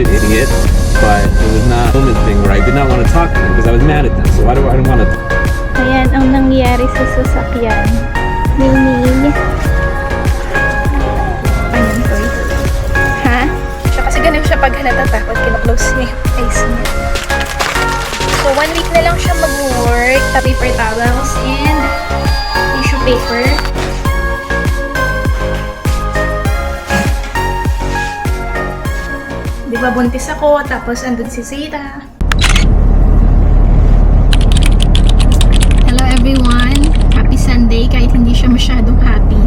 stupid idiot, but it was not a moment thing where I did not want to talk to them because I was mad at them. So I don't want to. Ayan ang nangyari sa sasakyan. Nining. Ayan, toy. Ha? Siya kasi ganun siya pag natatakot, kina-close niya yung eyes niya. So, 1 week na lang siya mag-work, paper towels, and tissue paper. Diba buntis ako, tapos andun si Zeta. Hello everyone! Happy Sunday, kahit hindi siya masyadong happy.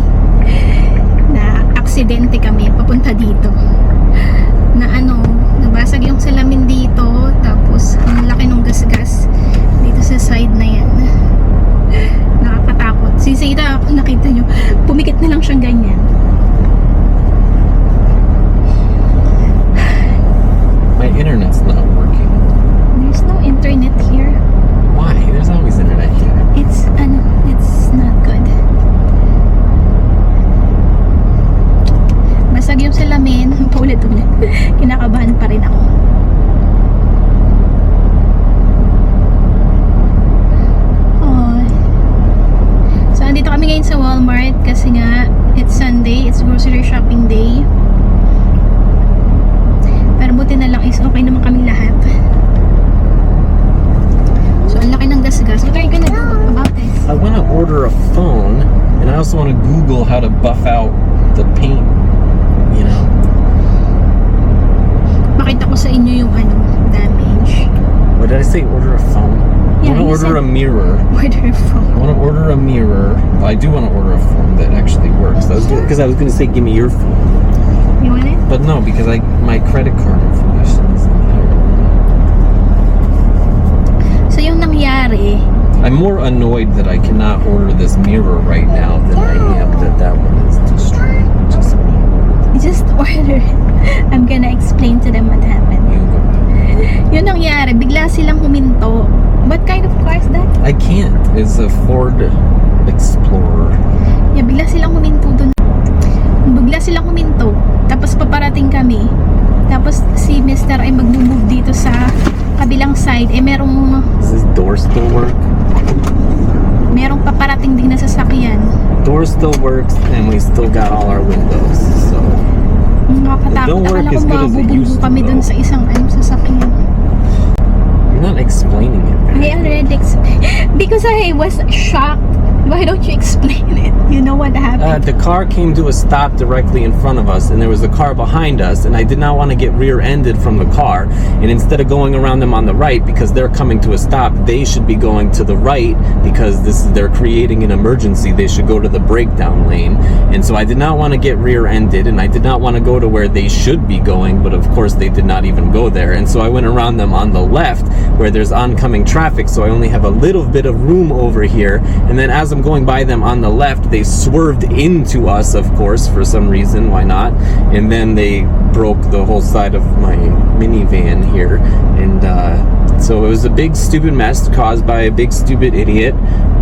Na aksidente kami, papunta dito. Na nabasag yung salamin dito, tapos ang laki ng gasgas dito sa side na yan. Nakakatakot. Si Zeta, nakita nyo, pumikit na lang siyang ganyan. My internet's not working. There's no internet here. Why? There's always internet here. It's not good. Basag yung salamin, paulit-ulit. Kinakabahan pa rin ako. Oh. So, andito kami ngayon sa Walmart kasi nga, it's Sunday, it's grocery shopping day. Pero buti na lang is okay naman kami lahat. So, ang laki ng gasgas. What are you gonna do about this? I want to order a phone, and I also want to Google how to buff out the paint. You know. Makita ko sa inyo yung damage. What did I say? Order a phone? Yeah, I want to you order a said- mirror. Order I phone. want to order a mirror. Well, I do want to order a phone that actually works. Because I was going to say, give me your phone. You want it? But no, because my credit card information is in there. So, yung nangyari, I'm more annoyed that I cannot order this mirror right now than I am that one is destroyed. just order it. I'm gonna explain to them what happened. You go ahead. Yung nangyari, bigla silang huminto. What kind of car is that? I can't. It's a Ford Explorer. Yeah, bigla silang huminto dun. Bigla silang huminto. Tapos paparating kami. Tapos si Mr. ay mag-move dito sa kabilang side. Eh merong Does this door still work? paparating din na sasakyan. Door still works and we still got all our windows. So Nakakatakot. don't work Akala ko as good as it mabubunggo used to, kami dun though. sa isang sasakyan. you're not explaining it. I already because I was shocked. Why don't you explain it? You know what happened? The car came to a stop directly in front of us, and there was a car behind us, and I did not want to get rear-ended from the car, and instead of going around them on the right because they're coming to a stop, they should be going to the right because they're creating an emergency. They should go to the breakdown lane, and so I did not want to get rear-ended, and I did not want to go to where they should be going, but of course they did not even go there, and so I went around them on the left where there's oncoming traffic, so I only have a little bit of room over here, and then as I'm going by them on the left, they swerved into us, of course, for some reason. Why not? And then they broke the whole side of my minivan here, and so it was a big stupid mess caused by a big stupid idiot,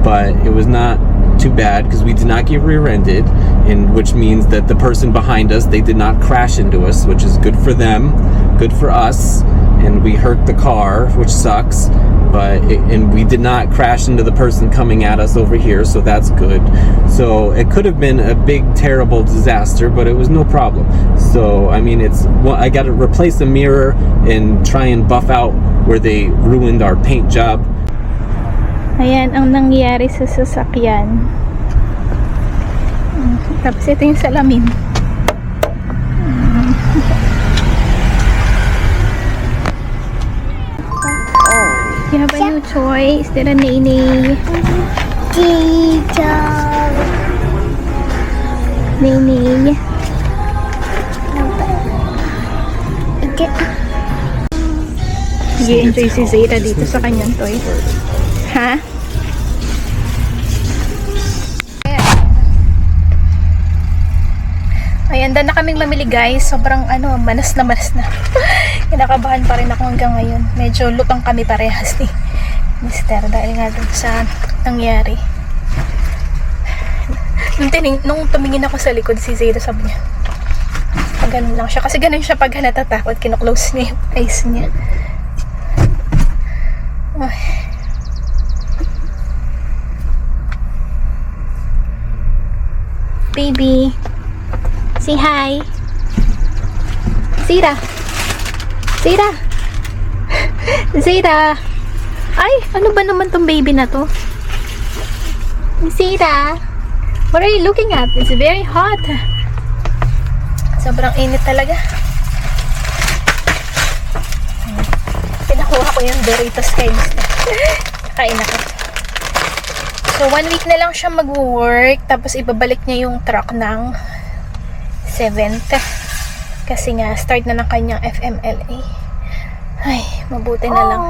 but it was not too bad because we did not get rear-ended, and which means that the person behind us, they did not crash into us, which is good for them, good for us, and we hurt the car, which sucks, and we did not crash into the person coming at us over here, so that's good. So it could have been a big terrible disaster, but it was no problem. So I mean, I got to replace the mirror and try and buff out where they ruined our paint job. Ayan ang nangyari sa sasakyan. Tapos ito yung salamin. You have a new toy. Is there a Nene? Nene. Nag-enjoy si Zeta dito sa kanyang toy. Ha? Ayan, handa na kaming mamili guys. Sobrang manas na manas na. Kinakabahan pa rin ako hanggang ngayon. Medyo lutang kami parehas ni Mister dahil nga dun sa nangyari. Nung tumingin ako sa likod, si Zeta sabi niya, Ganun lang siya. Kasi ganun siya pag natatakot. Kino-close niya yung eyes niya. Ay. Baby. Say hi. Zira. Zira. Zira. Ay, ano ba naman tong baby na to? Zira. What are you looking at? It's very hot. Sobrang init talaga. Pinakuha ko yung Doritos kay Mr. Kain ako. So, 1 week na lang siya mag-work. Tapos, ibabalik niya yung truck ng 7th. Kasi nga, start na ng kanyang FMLA. Ay, mabuti na lang.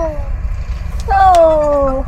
Oh!